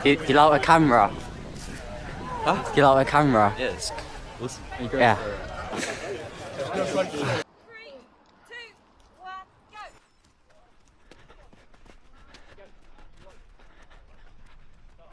Do you like a camera? Huh? Do you like a camera? Yeah, it's awesome. Yeah.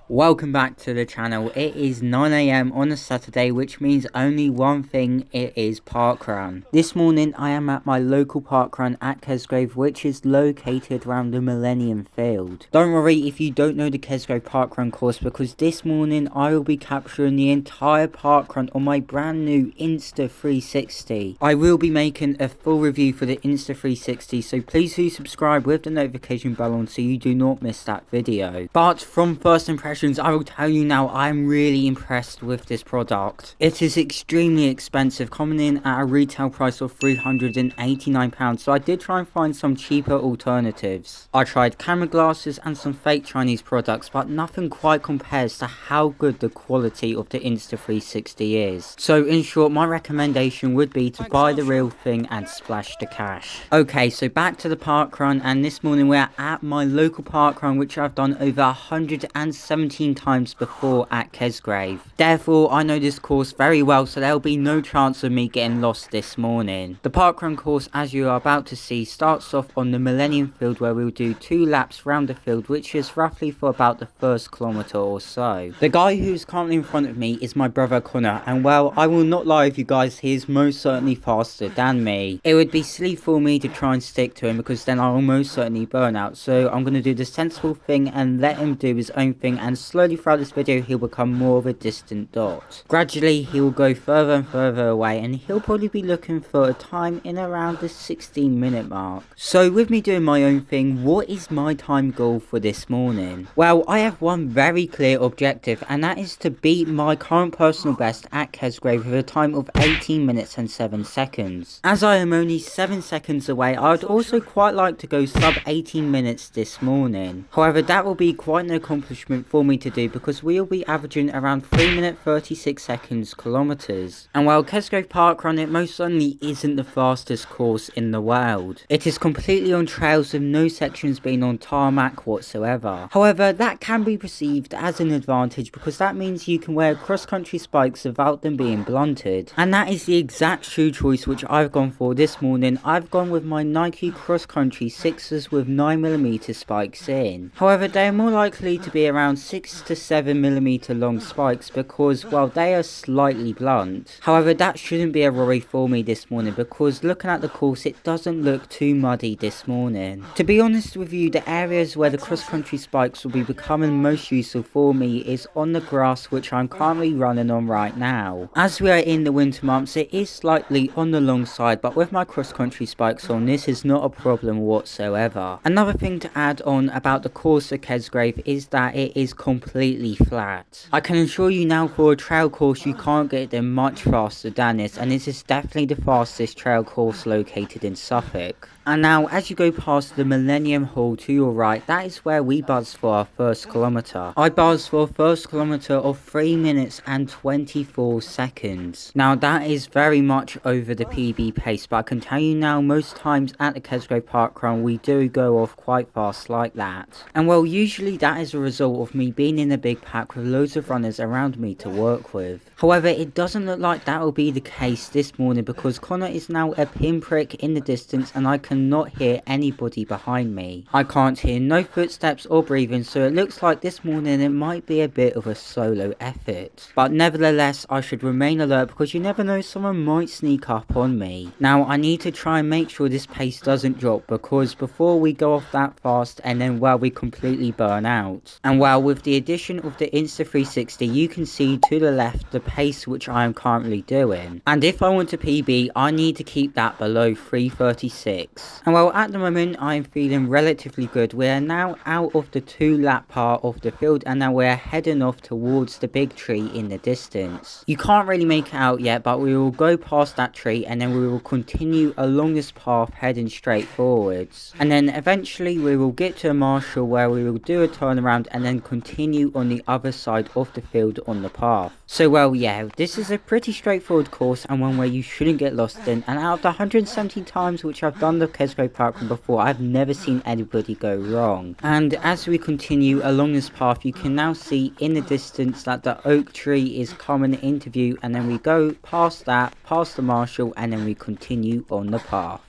Welcome back to the channel. It is 9 AM on a Saturday, which means only one thing, it is parkrun. This morning I am at my local parkrun at Kesgrave, which is located around the Millennium Field. Don't worry if you don't know the Kesgrave Parkrun course, because this morning I will be capturing the entire parkrun on my brand new Insta 360. I will be making a full review for the Insta 360, so please do subscribe with the notification bell on so you do not miss that video. But from first impressions, I will tell you now, I'm really impressed with this product. It is extremely expensive, coming in at a retail price of £389, so I did try and find some cheaper alternatives. I tried camera glasses and some fake Chinese products, but nothing quite compares to how good the quality of the Insta 360 is. So in short, my recommendation would be to buy the real thing and splash the cash. Okay, so back to the parkrun, and this morning we're at my local parkrun, which I've done over 117 times before at Kesgrave. Therefore, I know this course very well, so there'll be no chance of me getting lost this morning. The parkrun course, as you are about to see, starts off on the Millennium Field, where we'll do 2 laps round the field, which is roughly for about the first kilometre or so. The guy who's currently in front of me is my brother Connor, and well, I will not lie with you guys, he is most certainly faster than me. It would be silly for me to try and stick to him, because then I will most certainly burn out, so I'm going to do the sensible thing and let him do his own thing, and slowly throughout this video he'll become more of a distant dot. Gradually he will go further and further away, and he'll probably be looking for a time in around the 16-minute mark. So with me doing my own thing, what is my time goal for this morning? Well, I have one very clear objective, and that is to beat my current personal best at Kesgrave with a time of 18 minutes and 7 seconds. As I am only 7 seconds away, I would also quite like to go sub 18 minutes this morning. However, that will be quite an accomplishment for me to do, because we'll be averaging around 3 minute 36 seconds kilometers. And while Kesgrave Parkrun, it most certainly isn't the fastest course in the world. It is completely on trails with no sections being on tarmac whatsoever. However, that can be perceived as an advantage, because that means you can wear cross-country spikes without them being blunted. And that is the exact shoe choice which I've gone for this morning. I've gone with my Nike cross-country 6s with 9mm spikes in. However, they are more likely to be around 6 to 7mm long spikes, because, well, they are slightly blunt. However, that shouldn't be a worry for me this morning, because looking at the course, it doesn't look too muddy this morning. To be honest with you, the areas where the cross-country spikes will be becoming most useful for me is on the grass, which I'm currently running on right now. As we are in the winter months, it is slightly on the long side, but with my cross-country spikes on, this is not a problem whatsoever. Another thing to add on about the course at Kesgrave is that it is completely flat. I can assure you now, for a trail course you can't get there much faster than this, and this is definitely the fastest trail course located in Suffolk. And now, as you go past the Millennium Hall to your right, that is where we buzz for our first kilometre. I buzzed for a first kilometre of 3 minutes and 24 seconds. Now, that is very much over the PB pace, but I can tell you now, most times at the Kesgrave Parkrun, we do go off quite fast like that. And well, usually that is a result of me being in a big pack with loads of runners around me to work with. However, it doesn't look like that will be the case this morning, because Connor is now a pinprick in the distance, and I cannot hear anybody behind me. I can't hear no footsteps or breathing, so it looks like this morning it might be a bit of a solo effort. But nevertheless, I should remain alert, because you never know, someone might sneak up on me. Now, I need to try and make sure this pace doesn't drop, because before we go off that fast, and then, well, we completely burn out. And well, with the addition of the Insta 360, you can see to the left the pace which I am currently doing. And if I want to PB, I need to keep that below 3:36. And well, at the moment I am feeling relatively good. We are now out of the 2-lap part of the field, and now we're heading off towards the big tree in the distance. You can't really make it out yet, but we will go past that tree, and then we will continue along this path heading straight forwards. And then eventually we will get to a marshal, where we will do a turnaround and then continue continue on the other side of the field on the path. So well, yeah, this is a pretty straightforward course and one where you shouldn't get lost in, and out of the 170 times which I've done the Kesgrave Parkrun before, I've never seen anybody go wrong. And as we continue along this path, you can now see in the distance that the oak tree is coming into view, and then we go past that, past the marshal, and then we continue on the path.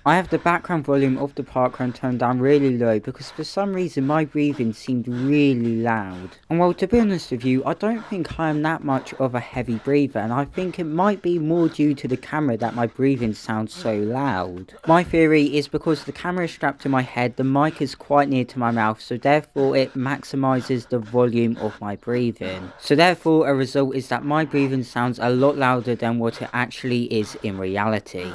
I have the background volume of the parkrun turned down really low because for some reason my breathing seemed really loud. And well, to be honest with you, I don't think I am that much of a heavy breather, and I think it might be more due to the camera that my breathing sounds so loud. My theory is because the camera is strapped to my head, the mic is quite near to my mouth, so therefore it maximizes the volume of my breathing. So therefore a result is that my breathing sounds a lot louder than what it actually is in reality.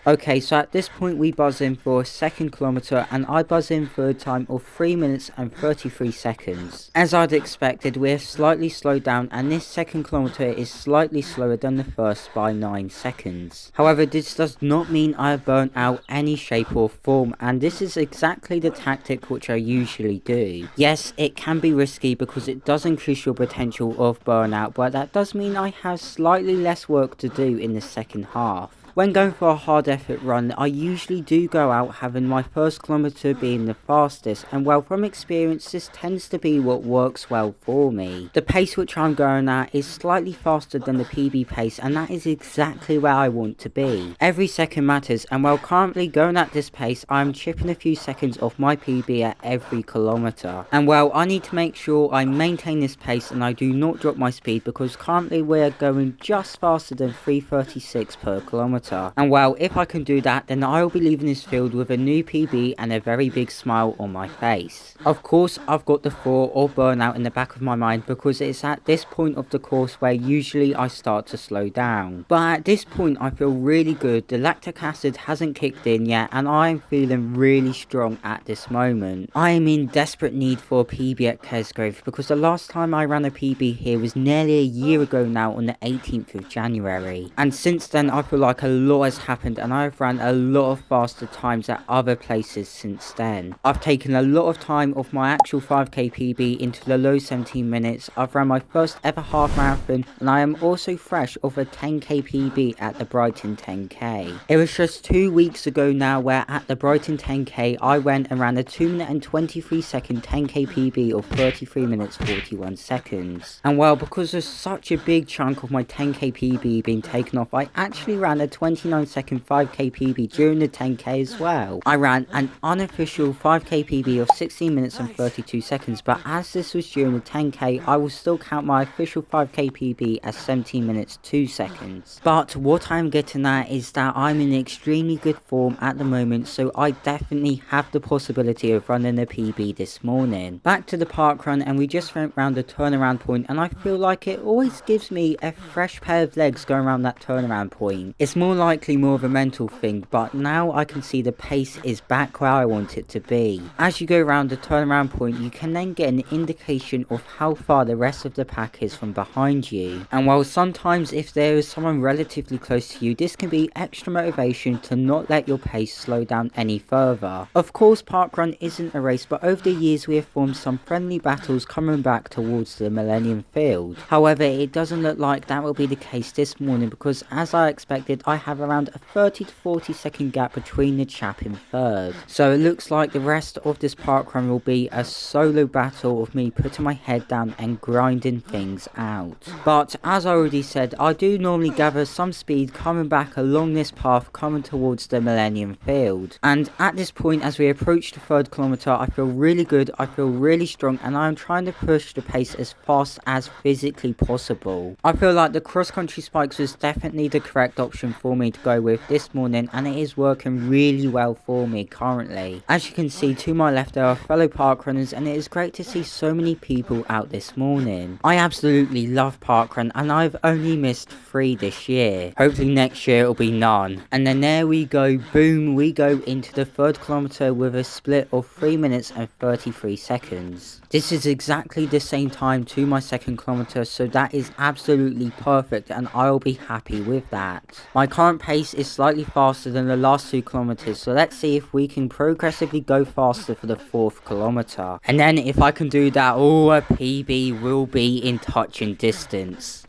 Okay, so at this point we buzz in for a second kilometre, and I buzz in for a time of 3 minutes and 33 seconds. As I'd expected, we have slightly slowed down, and this second kilometre is slightly slower than the first by 9 seconds. However, this does not mean I have burnt out any shape or form, and this is exactly the tactic which I usually do. Yes, it can be risky because it does increase your potential of burnout, but that does mean I have slightly less work to do in the second half. When going for a hard effort run, I usually do go out having my first kilometre being the fastest, and well, from experience this tends to be what works well for me. The pace which I'm going at is slightly faster than the PB pace, and that is exactly where I want to be. Every second matters, and while currently going at this pace, I'm chipping a few seconds off my PB at every kilometre. And well, I need to make sure I maintain this pace and I do not drop my speed, because currently we're going just faster than 3:36 per kilometre. And well, if I can do that, then I'll be leaving this field with a new PB and a very big smile on my face. Of course, I've got the thought of burnout in the back of my mind, because it's at this point of the course where usually I start to slow down. But at this point I feel really good, the lactic acid hasn't kicked in yet, and I am feeling really strong at this moment. I am in desperate need for a PB at Kesgrave, because the last time I ran a PB here was nearly a year ago now, on the 18th of January. And since then I feel like a lot has happened, and I've ran a lot of faster times at other places since then. I've taken a lot of time off my actual 5k PB into the low 17 minutes. I've ran my first ever half marathon, and I am also fresh off a 10k PB at the Brighton 10k. It was just 2 weeks ago now where at the Brighton 10k I went and ran a 2 minute and 23 second 10k PB of 33 minutes 41 seconds. And well, because there's such a big chunk of my 10k PB being taken off, I actually ran a 29 second 5k PB during the 10k as well. I ran an unofficial 5k PB of 16 minutes and 32 seconds, but as this was during the 10k, I will still count my official 5k PB as 17 minutes 2 seconds. But what I'm getting at is that I'm in extremely good form at the moment, so I definitely have the possibility of running a PB this morning. Back to the parkrun, and we just went round the turnaround point, and I feel like it always gives me a fresh pair of legs going around that turnaround point. It's more likely more of a mental thing, but now I can see the pace is back where I want it to be. As you go around the turnaround point, you can then get an indication of how far the rest of the pack is from behind you. And while sometimes if there is someone relatively close to you, this can be extra motivation to not let your pace slow down any further. Of course, parkrun isn't a race, but over the years we have formed some friendly battles coming back towards the Millennium Field. However, it doesn't look like that will be the case this morning, because as I expected, I have around a 30 to 40 second gap between the chap in third. So it looks like the rest of this parkrun will be a solo battle of me putting my head down and grinding things out. But as I already said, I do normally gather some speed coming back along this path coming towards the Millennium Field. And at this point, as we approach the third kilometre, I feel really good, I feel really strong, and I'm trying to push the pace as fast as physically possible. I feel like the cross country spikes was definitely the correct option for for me to go with this morning, and it is working really well for me currently. As you can see to my left there are fellow parkrunners, and it is great to see so many people out this morning. I absolutely love parkrun, and I've only missed 3 this year. Hopefully next year it'll be none. And then there we go, boom, we go into the 3rd kilometer with a split of 3 minutes and 33 seconds. This is exactly the same time to my 2nd kilometer, so that is absolutely perfect, and I'll be happy with that. My current pace is slightly faster than the last 2 kilometers, so let's see if we can progressively go faster for the 4th kilometer. And then if I can do that, oh, a PB will be in touching distance.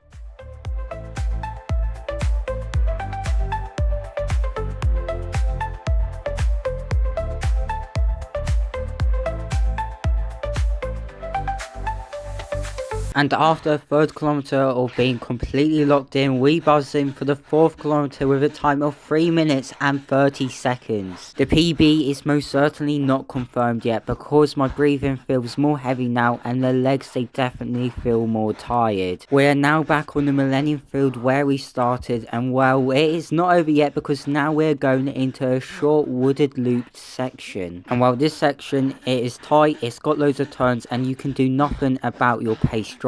And after a 3rd kilometer of being completely locked in, we buzzed in for the 4th kilometer with a time of 3 minutes and 30 seconds. The PB is most certainly not confirmed yet because my breathing feels more heavy now, and the legs, they definitely feel more tired. We are now back on the Millennium Field where we started, and well, it is not over yet because now we're going into a short wooded looped section. And while this section, it is tight, it's got loads of turns, and you can do nothing about your pace dropping.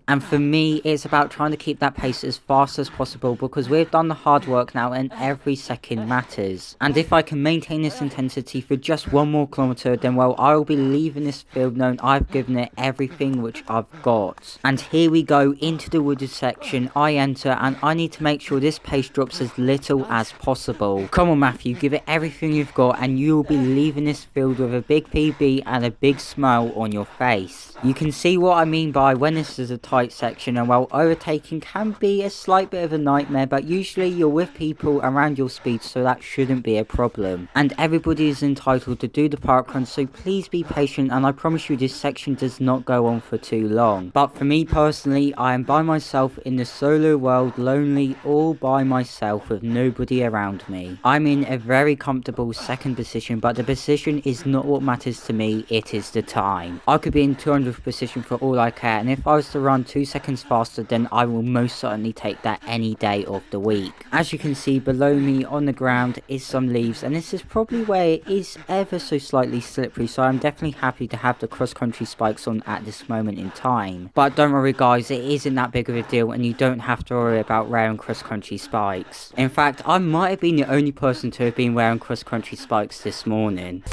And for me, it's about trying to keep that pace as fast as possible because we've done the hard work now and every second matters. And if I can maintain this intensity for just 1 more kilometer, then well, I'll be leaving this field knowing I've given it everything which I've got. And here we go into the wooded section. I enter, and I need to make sure this pace drops as little as possible. Come on Matthew, give it everything you've got and you'll be leaving this field with a big PB and a big smile on your face. You can see what I mean by when this is a tight section, and while overtaking can be a slight bit of a nightmare, but usually you're with people around your speed, so that shouldn't be a problem. And everybody is entitled to do the parkrun, so please be patient, and I promise you this section does not go on for too long. But for me personally, I am by myself in the solo world, lonely, all by myself with nobody around me. I'm in a very comfortable 2nd position, but the position is not what matters to me, it is the time. I could be in 200th position for all I care, and if I was to run 2 seconds faster, then I will most certainly take that any day of the week. As you can see below me on the ground is some leaves, and this is probably where it is ever so slightly slippery, so I'm definitely happy to have the cross-country spikes on at this moment in time. But don't worry guys, it isn't that big of a deal, and you don't have to worry about wearing cross-country spikes. In fact, I might have been the only person to have been wearing cross-country spikes this morning.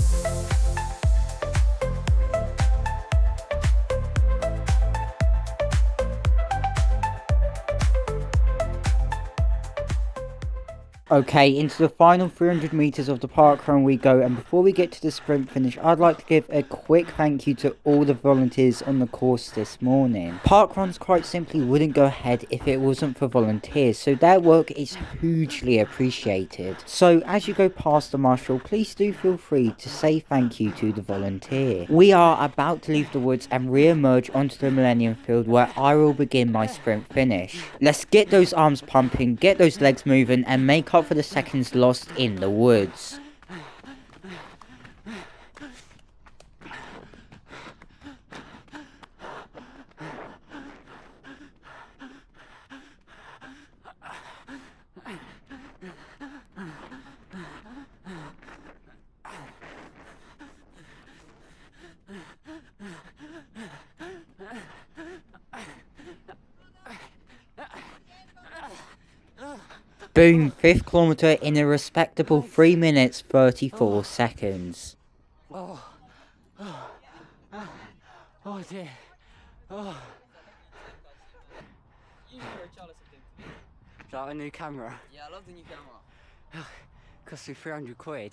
Okay, into the final 300 meters of the parkrun we go, and before we get to the sprint finish, I'd like to give a quick thank you to all the volunteers on the course this morning. Parkruns quite simply wouldn't go ahead if it wasn't for volunteers, so their work is hugely appreciated. So as you go past the marshal, please do feel free to say thank you to the volunteer. We are about to leave the woods and re-emerge onto the Millennium Field where I will begin my sprint finish. Let's get those arms pumping, get those legs moving, and make up for the seconds lost in the woods. Boom, 5th kilometer in a respectable 3 minutes 34 seconds. Oh dear. Oh. You know Charles something. Is that a new camera? Yeah, I love the new camera. Cost me 300 quid.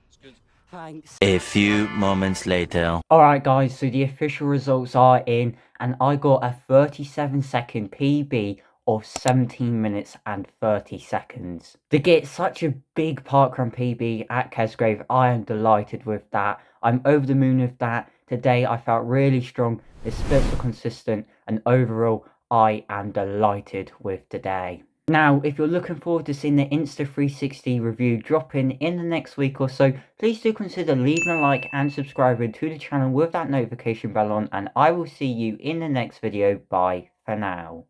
It's good. Thanks. A few moments later. Alright guys, so the official results are in, and I got a 37-second PB of 17 minutes and 30 seconds. To get such a big parkrun PB at Kesgrave, I am delighted with that. I'm over the moon with that. Today I felt really strong, the splits were consistent, and overall I am delighted with today. Now, if you're looking forward to seeing the Insta 360 review dropping in the next week or so, please do consider leaving a like and subscribing to the channel with that notification bell on, and I will see you in the next video. Bye for now.